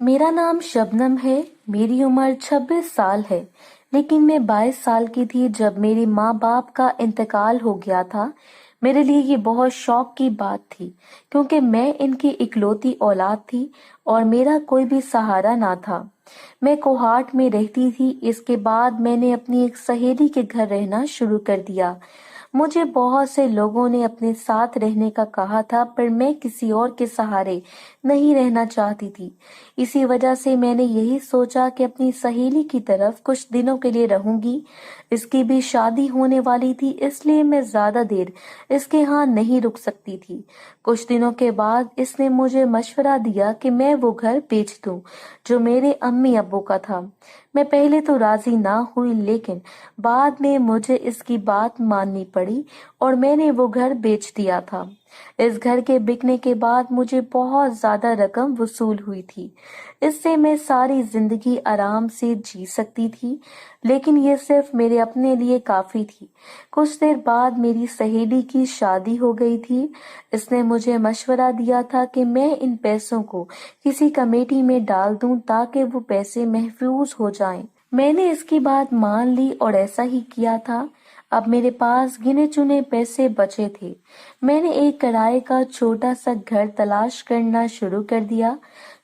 मेरा नाम शबनम है। मेरी उम्र 26 साल है, लेकिन मैं 22 साल की थी जब मेरे माँ बाप का इंतकाल हो गया था। मेरे लिए ये बहुत शौक की बात थी, क्योंकि मैं इनकी इकलौती औलाद थी और मेरा कोई भी सहारा ना था। मैं कोहाट में रहती थी। इसके बाद मैंने अपनी एक सहेली के घर रहना शुरू कर दिया। मुझे बहुत से लोगों ने अपने साथ रहने का कहा था, पर मैं किसी और के सहारे नहीं रहना चाहती थी। इसी वजह से मैंने यही सोचा कि अपनी सहेली की तरफ कुछ दिनों के लिए रहूंगी। इसकी भी शादी होने वाली थी, इसलिए मैं ज्यादा देर इसके यहाँ नहीं रुक सकती थी। कुछ दिनों के बाद इसने मुझे मशवरा दिया कि मैं वो घर बेच दूं जो मेरे अम्मी अब्बू का था। मैं पहले तो राजी ना हुई, लेकिन बाद में मुझे इसकी बात माननी पड़ी और मैंने वो घर बेच दिया था। इस घर के बिकने के बाद मुझे बहुत ज्यादा रकम वसूल हुई थी। इससे मैं सारी जिंदगी आराम से जी सकती थी, लेकिन ये सिर्फ मेरे अपने लिए काफी थी। कुछ देर बाद मेरी सहेली की शादी हो गई थी। इसने मुझे मशवरा दिया था कि मैं इन पैसों को किसी कमेटी में डाल दूं ताकि वो पैसे महफूज हो जाएं। मैंने इसकी बात मान ली और ऐसा ही किया था। अब मेरे पास गिने चुने पैसे बचे थे। मैंने एक किराए का छोटा सा घर तलाश करना शुरू कर दिया।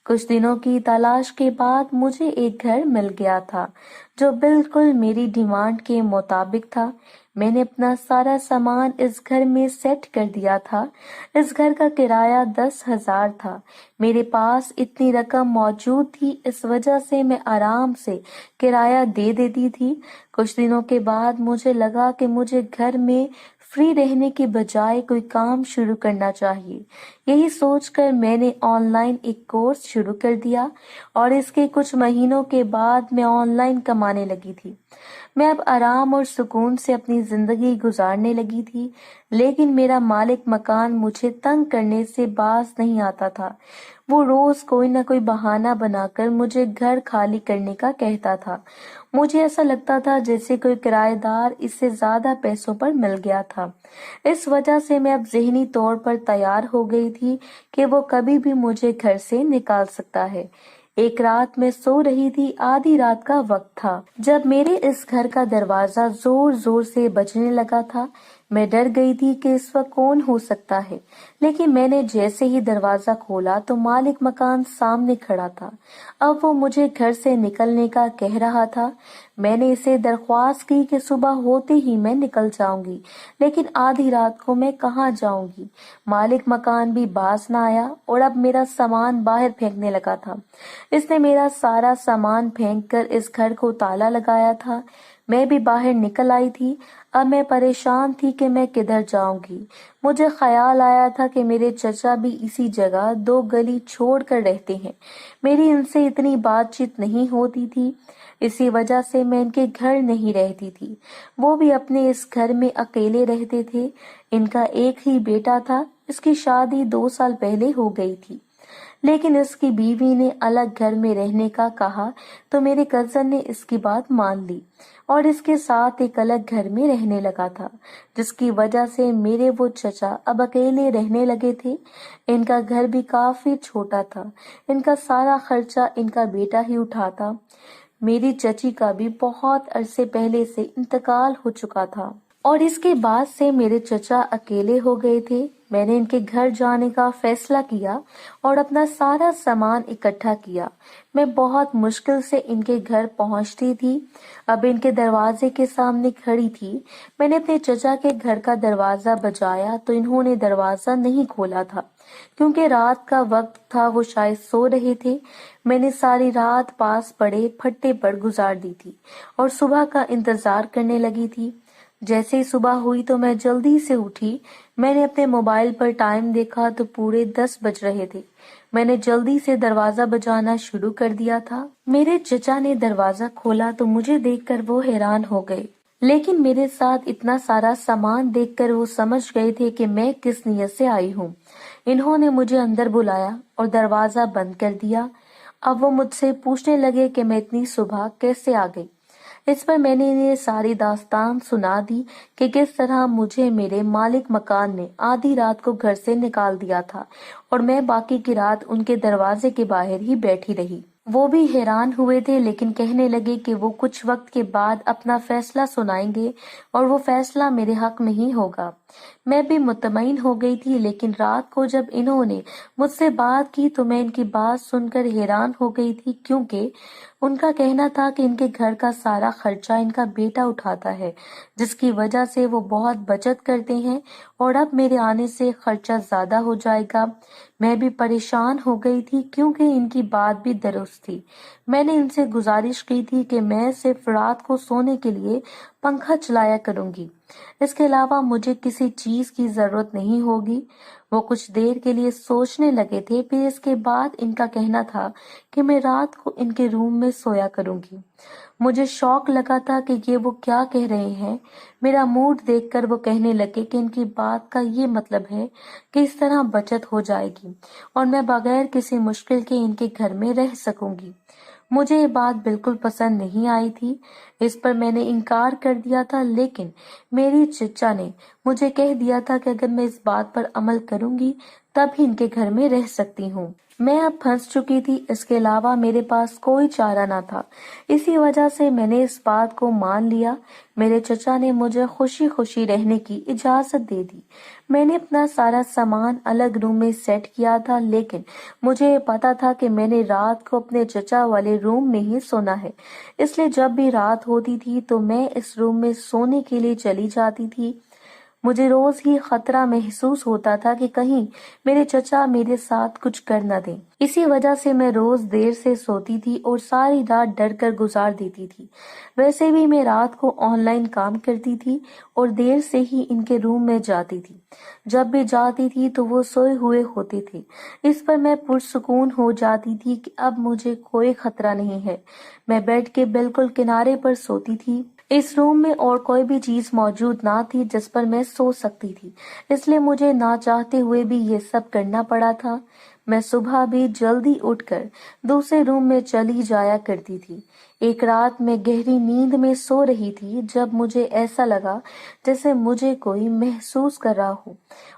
कुछ दिनों की तलाश के बाद मुझे एक घर मिल गया था जो बिल्कुल मेरी डिमांड के मुताबिक था। मैंने अपना सारा सामान इस घर में सेट कर दिया था। इस घर का किराया 10,000 था। मेरे पास इतनी रकम मौजूद थी, इस वजह से मैं आराम से किराया दे देती थी। कुछ दिनों के बाद मुझे लगा कि मुझे घर में फ्री रहने के बजाय कोई काम शुरू करना चाहिए। यही सोचकर मैंने ऑनलाइन एक कोर्स शुरू कर दिया और इसके कुछ महीनों के बाद मैं ऑनलाइन कमाने लगी थी। मैं अब आराम और सुकून से अपनी जिंदगी गुजारने लगी थी, लेकिन मेरा मालिक मकान मुझे तंग करने से बाज नहीं आता था। वो रोज कोई ना कोई बहाना बनाकर मुझे घर खाली करने का कहता था। मुझे ऐसा लगता था जैसे कोई किराएदार इससे ज्यादा पैसों पर मिल गया था। इस वजह से मैं अब जहनी तौर पर तैयार हो गई थी कि वो कभी भी मुझे घर से निकाल सकता है। एक रात मैं सो रही थी, आधी रात का वक्त था, जब मेरे इस घर का दरवाजा जोर जोर से बजने लगा था। मैं डर गई थी कि इस वक्त कौन हो सकता है, लेकिन मैंने जैसे ही दरवाजा खोला तो मालिक मकान सामने खड़ा था। अब वो मुझे घर से निकलने का कह रहा था। मैंने इसे दरख्वास्त की कि सुबह होते ही मैं निकल जाऊंगी, लेकिन आधी रात को मैं कहाँ जाऊंगी। मालिक मकान भी बाज न आया और अब मेरा सामान बाहर फेंकने लगा था। इसने मेरा सारा सामान फेंककर इस घर को ताला लगाया था। मैं भी बाहर निकल आई थी। अब मैं परेशान थी कि मैं किधर जाऊंगी। मुझे ख्याल आया था कि मेरे चचा भी इसी जगह 2 गली छोड़ कर रहते हैं। मेरी इनसे इतनी बातचीत नहीं होती थी, इसी वजह से मैं इनके घर नहीं रहती थी। वो भी अपने इस घर में अकेले रहते थे। इनका एक ही बेटा था। इसकी शादी 2 साल पहले हो गई थी, लेकिन इसकी बीवी ने अलग घर में रहने का कहा तो मेरे कजन ने इसकी बात मान ली और इसके साथ एक अलग घर में रहने लगा था, जिसकी वजह से मेरे वो चचा अब अकेले रहने लगे थे। इनका घर भी काफी छोटा था। इनका सारा खर्चा इनका बेटा ही उठाता। मेरी चची का भी बहुत अरसे पहले से इंतकाल हो चुका था और इसके बाद से मेरे चचा अकेले हो गए थे। मैंने इनके घर जाने का फैसला किया और अपना सारा सामान इकट्ठा किया। मैं बहुत मुश्किल से इनके घर पहुंचती थी। अब इनके दरवाजे के सामने खड़ी थी। मैंने अपने चचा के घर का दरवाजा बजाया तो इन्होंने दरवाजा नहीं खोला था, क्योंकि रात का वक्त था, वो शायद सो रहे थे। मैंने सारी रात पास पड़े फट्टे पर गुजार दी थी और सुबह का इंतजार करने लगी थी। जैसे ही सुबह हुई तो मैं जल्दी से उठी। मैंने अपने मोबाइल पर टाइम देखा तो पूरे 10 बज रहे थे। मैंने जल्दी से दरवाजा बजाना शुरू कर दिया था। मेरे चचा ने दरवाजा खोला तो मुझे देखकर वो हैरान हो गए, लेकिन मेरे साथ इतना सारा सामान देखकर वो समझ गए थे कि मैं किस नियत से आई हूँ। इन्होंने मुझे अंदर बुलाया और दरवाजा बंद कर दिया। अब वो मुझसे पूछने लगे कि मैं इतनी सुबह कैसे आ गई। इस पर मैंने इन्हें सारी दास्तान सुना दी कि किस तरह मुझे मेरे मालिक मकान ने आधी रात को घर से निकाल दिया था और मैं बाकी की रात उनके दरवाजे के बाहर ही बैठी रही। वो भी हैरान हुए थे, लेकिन कहने लगे कि वो कुछ वक्त के बाद अपना फैसला सुनाएंगे और वो फैसला मेरे हक में ही होगा। मैं भी मुतमईन हो गई थी, लेकिन रात को जब इन्होंने मुझसे बात की तो मैं इनकी बात सुनकर हैरान हो गई थी, क्योंकि उनका कहना था कि इनके घर का सारा खर्चा इनका बेटा उठाता है, जिसकी वजह से वो बहुत बचत करते हैं और अब मेरे आने से खर्चा ज्यादा हो जाएगा। मैं भी परेशान हो गई थी, क्योंकि इनकी बात भी दुरुस्त थी। मैंने इनसे गुजारिश की थी कि मैं सिर्फ रात को सोने के लिए पंखा चलाया करूंगी, इसके अलावा मुझे किसी चीज की जरूरत नहीं होगी। वो कुछ देर के लिए सोचने लगे थे, फिर इसके बाद इनका कहना था कि मैं रात को इनके रूम में सोया करूंगी। मुझे शौक लगा था कि ये वो क्या कह रहे हैं। मेरा मूड देखकर वो कहने लगे कि इनकी बात का ये मतलब है कि इस तरह बचत हो जाएगी और मैं बगैर किसी मुश्किल के इनके घर में रह सकूंगी। मुझे ये बात बिल्कुल पसंद नहीं आई थी। इस पर मैंने इनकार कर दिया था, लेकिन मेरी चचा ने मुझे कह दिया था कि अगर मैं इस बात पर अमल करूंगी तब ही इनके घर में रह सकती हूँ। मैं अब फंस चुकी थी, इसके अलावा मेरे पास कोई चारा न था। इसी वजह से मैंने इस बात को मान लिया। मेरे चचा ने मुझे खुशी खुशी रहने की इजाजत दे दी। मैंने अपना सारा सामान अलग रूम में सेट किया था, लेकिन मुझे पता था कि मैंने रात को अपने चचा वाले रूम में ही सोना है, इसलिए जब भी रात होती थी तो मैं इस रूम में सोने के लिए चली जाती थी। मुझे रोज ही खतरा महसूस होता था कि कहीं मेरे चचा मेरे साथ कुछ कर न दें। इसी वजह से मैं रोज देर से सोती थी और सारी रात डर कर गुजार देती थी। वैसे भी मैं रात को ऑनलाइन काम करती थी और देर से ही इनके रूम में जाती थी। जब भी जाती थी तो वो सोए हुए होते थे। इस पर मैं पुरसुकून हो जाती थी कि अब मुझे कोई खतरा नहीं है। मैं बेड के बिल्कुल किनारे पर सोती थी। इस रूम में और कोई भी चीज मौजूद ना थी जिस पर मैं सो सकती थी, इसलिए मुझे ना चाहते हुए भी ये सब करना पड़ा था। मैं सुबह भी जल्दी उठकर दूसरे रूम में चली जाया करती थी। एक रात मैं गहरी नींद में सो रही थी जब मुझे ऐसा लगा जैसे मुझे कोई महसूस कर रहा हो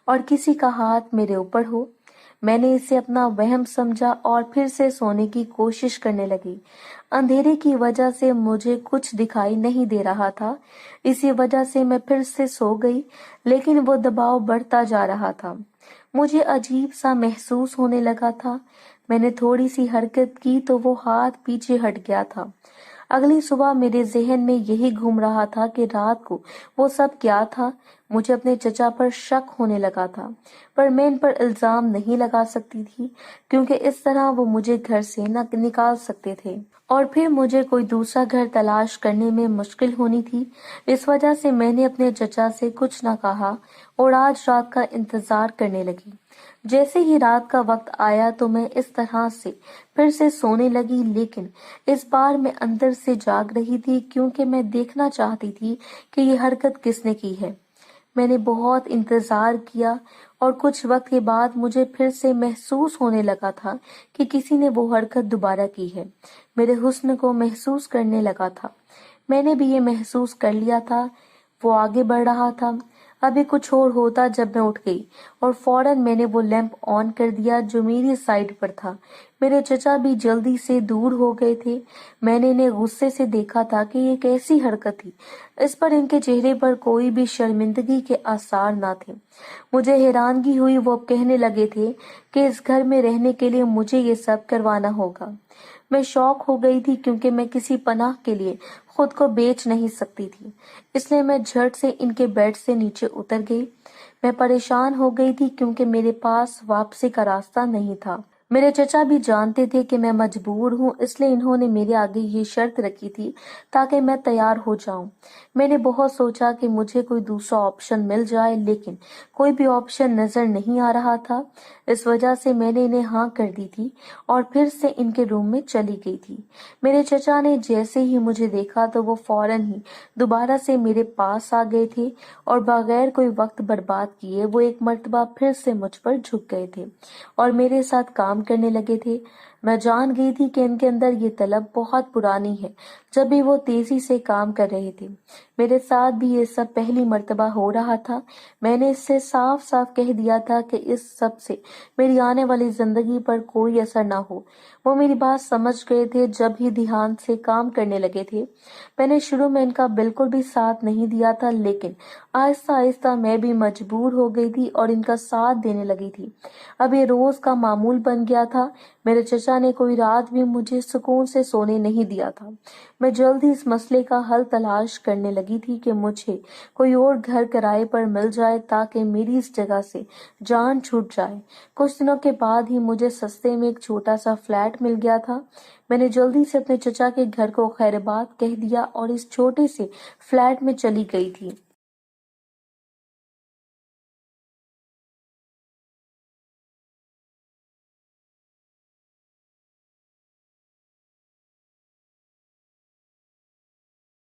और किसी का हाथ मेरे ऊपर हो। मैंने इसे अपना वहम समझा और फिर से सोने की कोशिश करने लगी। अंधेरे की वजह से मुझे कुछ दिखाई नहीं दे रहा था, इसी वजह से मैं फिर से सो गई, लेकिन वो दबाव बढ़ता जा रहा था। मुझे अजीब सा महसूस होने लगा था। मैंने थोड़ी सी हरकत की तो वो हाथ पीछे हट गया था। अगली सुबह मेरे जहन में यही घूम रहा था कि रात को वो सब क्या था। मुझे अपने चचा पर शक होने लगा था, पर मैं इन पर इल्जाम नहीं लगा सकती थी, क्योंकि इस तरह वो मुझे घर से न निकाल सकते थे और फिर मुझे कोई दूसरा घर तलाश करने में मुश्किल होनी थी। इस वजह से मैंने अपने चचा से कुछ न कहा और आज रात का इंतजार करने लगी। जैसे ही रात का वक्त आया तो मैं इस तरह से फिर से सोने लगी, लेकिन इस बार मैं अंदर से जाग रही थी, क्योंकि मैं देखना चाहती थी कि ये हरकत किसने की है। मैंने बहुत इंतजार किया और कुछ वक्त के बाद मुझे फिर से महसूस होने लगा था कि किसी ने वो हरकत दोबारा की है। मेरे हुस्न को महसूस करने लगा था। मैंने भी ये महसूस कर लिया था। वो आगे बढ़ रहा था। अभी कुछ और होता जब मैं उठ गई और फौरन मैंने वो लैंप ऑन कर दिया जो मेरी साइड पर था। मेरे चचा भी जल्दी से दूर हो गए थे। मैंने इन्हें गुस्से से देखा था कि ये कैसी हरकत थी। इस पर इनके चेहरे पर कोई भी शर्मिंदगी के आसार ना थे। मुझे हैरानगी हुई। वो अब कहने लगे थे कि इस घर में रहने के लिए मुझे ये सब करवाना होगा। मैं शौक हो गई थी, क्योंकि मैं किसी पनाह के लिए खुद को बेच नहीं सकती थी। इसलिए मैं झट से इनके बेड से नीचे उतर गई। मैं परेशान हो गई थी, क्योंकि मेरे पास वापसी का रास्ता नहीं था। मेरे चचा भी जानते थे कि मैं मजबूर हूँ, इसलिए इन्होंने मेरे आगे ये शर्त रखी थी ताकि मैं तैयार हो जाऊं। मैंने बहुत सोचा कि मुझे कोई दूसरा ऑप्शन मिल जाए, लेकिन कोई भी ऑप्शन नजर नहीं आ रहा था। इस वजह से मैंने इन्हें हाँ कर दी थी और फिर से इनके रूम में चली गई थी। मेरे चचा ने जैसे ही मुझे देखा तो वो फौरन ही दोबारा से मेरे पास आ गए थे और बगैर कोई वक्त बर्बाद किए वो एक मर्तबा फिर से मुझ पर झुक गए थे और मेरे साथ काम करने लगे थे। میں جان گئی تھی کہ ان کے اندر یہ طلب بہت پرانی ہے، جب بھی وہ تیزی سے کام کر رہے تھے۔ میرے ساتھ بھی یہ سب پہلی مرتبہ ہو رہا تھا۔ میں نے اس سے صاف صاف کہہ دیا تھا کہ اس سب سے میری آنے والی زندگی پر کوئی اثر نہ ہو۔ وہ میری بات سمجھ گئے تھے جب ہی دھیان سے کام کرنے لگے تھے۔ میں نے شروع میں ان کا بالکل بھی ساتھ نہیں دیا تھا، لیکن آہستہ آہستہ میں بھی مجبور ہو گئی تھی اور ان کا ساتھ دینے لگی تھی۔ اب یہ روز کا معمول بن گیا تھا۔ میرے چچا نے کوئی رات بھی مجھے سکون سے سونے نہیں دیا تھا۔ میں جلد ہی اس مسئلے کا حل تلاش کرنے لگی تھی کہ مجھے کوئی اور گھر کرائے پر مل جائے تاکہ میری اس جگہ سے جان چھوٹ جائے۔ کچھ دنوں کے بعد ہی مجھے سستے میں ایک چھوٹا سا فلیٹ مل گیا تھا۔ میں نے جلدی سے اپنے چچا کے گھر کو خیر آباد کہہ دیا اور اس چھوٹے سے فلیٹ میں چلی گئی تھی۔